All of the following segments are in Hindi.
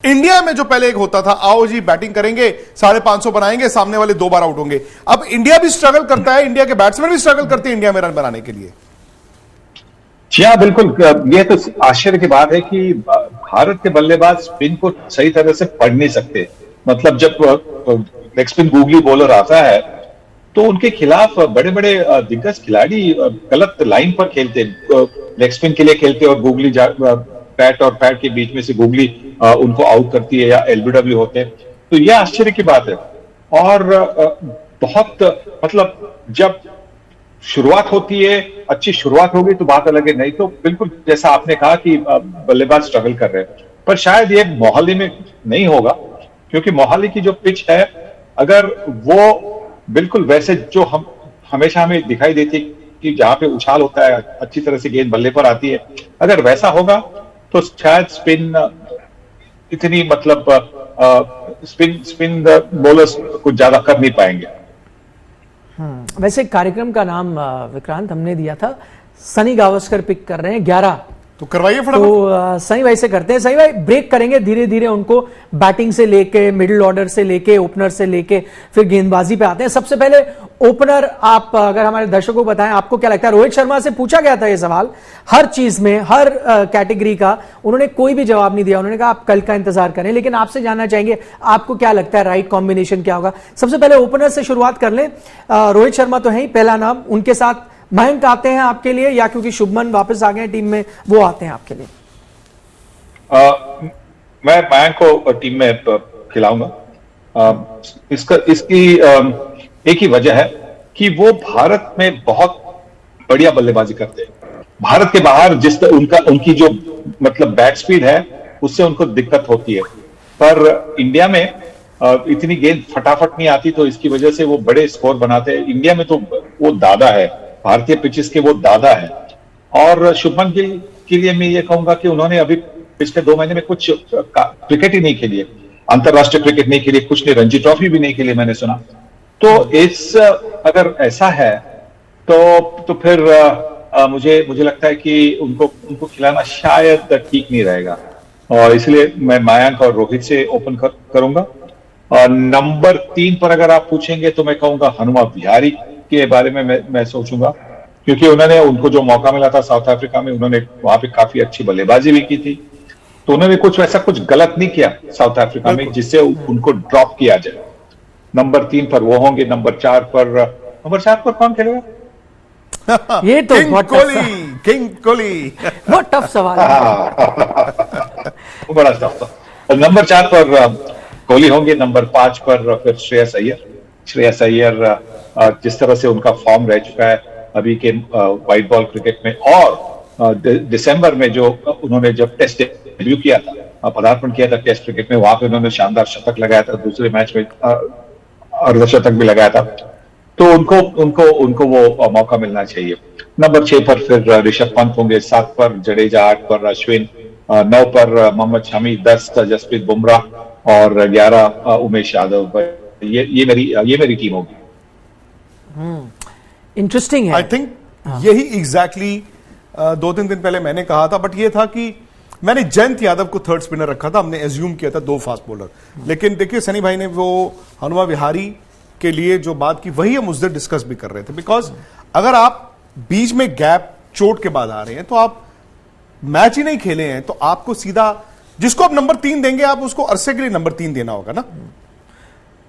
इंडिया में जो पहले एक होता था, आओ जी बैटिंग करेंगे, 550 बनाएंगे, सामने वाले 2 बार आउट होंगे। अब इंडिया भी स्ट्रगल करता है, इंडिया के बैट्समैन भी स्ट्रगल करते हैं इंडिया में रन बनाने के लिए। जी हाँ, बिल्कुल। ये तो आश्चर्य की बात है कि भारत के बल्लेबाज स्पिन को सही तरह से पढ़ नहीं सकते। मतलब जब लेग स्पिन गूगली बॉलर आता है तो उनके खिलाफ बड़े बड़े दिग्गज खिलाड़ी गलत लाइन पर खेलते, लेग स्पिन के लिए खेलते और गूगली पैट और पैट के बीच में से गूगली उनको आउट करती है या एलबीडब्ल्यू होते हैं। तो यह आश्चर्य की बात है। और बहुत मतलब जब शुरुआत होती है, अच्छी शुरुआत होगी तो बात अलग है, नहीं तो बिल्कुल जैसा आपने कहा कि बल्लेबाज स्ट्रगल कर रहे हैं। पर शायद ये मोहाली में नहीं होगा, क्योंकि मोहाली की जो पिच है, अगर वो बिल्कुल वैसे जो हम हमेशा हमें दिखाई देती कि जहां पे उछाल होता है, अच्छी तरह से गेंद बल्ले पर आती है, अगर वैसा होगा तो शायद स्पिन इतनी मतलब स्पिन बॉलर्स कुछ ज्यादा कर नहीं पाएंगे। वैसे कार्यक्रम का नाम विक्रांत हमने दिया था सनी गावस्कर पिक कर रहे हैं 11, तो करवाइए फटाफट। तो सनी भाई से करते हैं। सनी भाई ब्रेक करेंगे धीरे धीरे, उनको बैटिंग से लेके मिडिल ऑर्डर से लेके ओपनर से लेके फिर गेंदबाजी पे आते हैं। सबसे पहले ओपनर, आप अगर हमारे दर्शकों को बताएं, आपको क्या लगता है? रोहित शर्मा से पूछा गया था ये सवाल, हर चीज में, हर कैटेगरी का, उन्होंने कोई भी जवाब नहीं दिया। उन्होंने कहा आप कल का इंतजार करें, लेकिन आपसे जानना चाहेंगे आपको क्या लगता है राइट कॉम्बिनेशन क्या होगा? सबसे पहले ओपनर से शुरुआत कर लें। रोहित शर्मा तो है ही पहला नाम, उनके साथ मयंक आते हैं आपके लिए, या क्योंकि शुभमन वापस आ गए टीम में वो आते हैं आपके लिए? मैं मयंक को टीम में खिलाऊंगा। इसकी एक ही वजह है कि वो भारत में बहुत बढ़िया बल्लेबाजी करते हैं। भारत के बाहर उनकी जो मतलब बैट स्पीड है, उससे उनको दिक्कत होती है। पर इंडिया में इतनी गेंद फटाफट नहीं आती, तो इसकी वजह से वो बड़े स्कोर बनाते हैं। इंडिया में तो वो दादा है, भारतीय पिचेस के वो दादा है। और शुभमन गिल के लिए मैं ये कहूंगा कि उन्होंने अभी पिछले 2 महीने में कुछ क्रिकेट ही नहीं खेली है, अंतरराष्ट्रीय क्रिकेट नहीं खेली, कुछ नहीं, रणजी ट्रॉफी भी नहीं खेली मैंने सुना। तो अगर ऐसा है तो फिर मुझे लगता है कि उनको खिलाना शायद ठीक नहीं रहेगा, और इसलिए मैं मयंक और रोहित से ओपन करूंगा। और नंबर 3 पर अगर आप पूछेंगे तो मैं कहूंगा हनुमा विहारी के बारे में मैं सोचूंगा, क्योंकि उनको जो मौका मिला था साउथ अफ्रीका में, उन्होंने वहां पे काफी अच्छी बल्लेबाजी भी की थी। तो उन्होंने कुछ गलत नहीं किया साउथ अफ्रीका में जिससे उनको ड्रॉप किया जाए। नंबर 3 पर वो होंगे। नंबर 4 पर कौन खेलेगा? ये तो किंग कोहली बहुत टफ सवाल है। बड़ा टफ था। नंबर 4 पर कोहली होंगे। नंबर 5 पर फिर श्रेयस अय्यर जिस तरह से उनका फॉर्म रह चुका है अभी के व्हाइट बॉल क्रिकेट में, और दिसंबर में जो उन्होंने जब टेस्ट डेब्यू किया था, पदार्पण किया था टेस्ट क्रिकेट में, वहां पे उन्होंने शानदार शतक लगाया था, दूसरे मैच में अर्धशतक भी लगाया था। तो उनको वो मौका मिलना चाहिए। नंबर 6 पर फिर ऋषभ पंत होंगे। 7 पर जडेजा, 8 पर अश्विन, 9 पर मोहम्मद शमी, 10 जसप्रीत बुमराह और 11 उमेश यादव। ये मेरी टीम होगी। इंटरेस्टिंग है। आई थिंक यही एग्जैक्टली 2-3 दिन पहले मैंने कहा था, बट ये था कि मैंने जयंत यादव को थर्ड स्पिनर रखा था, हमने एज्यूम किया था 2 फास्ट बॉलर। लेकिन देखिए सनी भाई ने वो हनुमा विहारी के लिए जो बात की, वही हम उस दिन डिस्कस भी कर रहे थे। बिकॉज अगर आप बीच में गैप चोट के बाद आ रहे हैं, तो आप मैच ही नहीं खेले हैं, तो आपको सीधा जिसको आप नंबर 3 देंगे, आप उसको अरसे के लिए नंबर 3 देना होगा ना।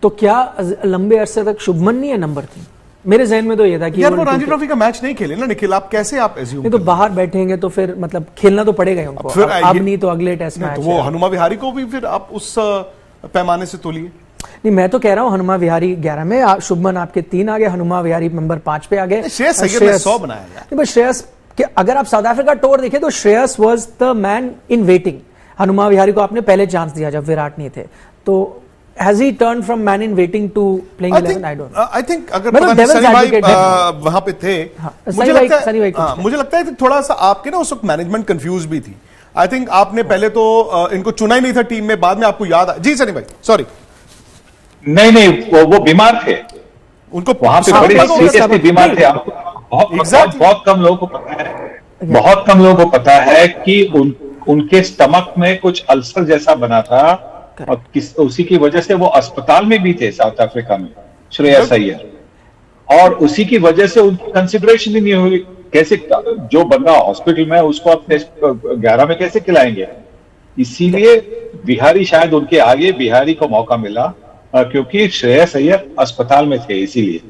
तो क्या लंबे अरसे तक शुभमन नहीं है नंबर 3? मेरे जहन में तो ये था कि यार वो रणजी ट्रॉफी का मैच नहीं खेले ना निखिल, आप कैसे आप एज्यूम? नहीं तो बाहर बैठेंगे तो फिर मतलब खेलना तो पड़ेगा ही उनको, फिर अब नहीं तो अगले टेस्ट मैच तो वो हनुमा विहारी को भी फिर आप उस पैमाने से तोलिए। नहीं, मैं तो कह रहा हूं हनुमा विहारी 11 में, शुभमन आपके 3 आ गए, हनुमा विहारी नंबर 5 पे आ गए। श्रेयस अय्यर ने 100 बनाया यार। बस श्रेयस के अगर आप साउथ अफ्रीका टूर देखें तो Shreyas was the man in waiting. Hanuma Vihari को आपने पहले चांस दिया जब विराट नहीं थे, तो has he turned from man in waiting to playing 11? I don't know. I think अगर सनी भाई वहां पे थे, मुझे लगता है थोड़ा सा आपके ना उस वक्त मैनेजमेंट कंफ्यूज भी थी। आई थिंक आपने पहले तो इनको चुना ही नहीं था टीम में, बाद में आपको याद जी सनी भाई सॉरी नहीं वो बीमार थे, उनको वहां पे बड़ी सीरियसली बीमार थे। बहुत कम लोगों को पता है, बहुत कम लोगों को पता है कि उनके स्टमक में कुछ अल्सर जैसा बना था और उसी की वजह से वो अस्पताल में भी थे साउथ अफ्रीका में, श्रेयस अय्यर, और उसी की वजह से उनकी कंसिडरेशन ही नहीं हुई। कैसे जो बंदा हॉस्पिटल में है उसको आप टेस्ट 11 में कैसे खिलाएंगे? इसीलिए बिहारी शायद उनके आगे, बिहारी को मौका मिला क्योंकि श्रेयस अय्यर अस्पताल में थे, इसीलिए।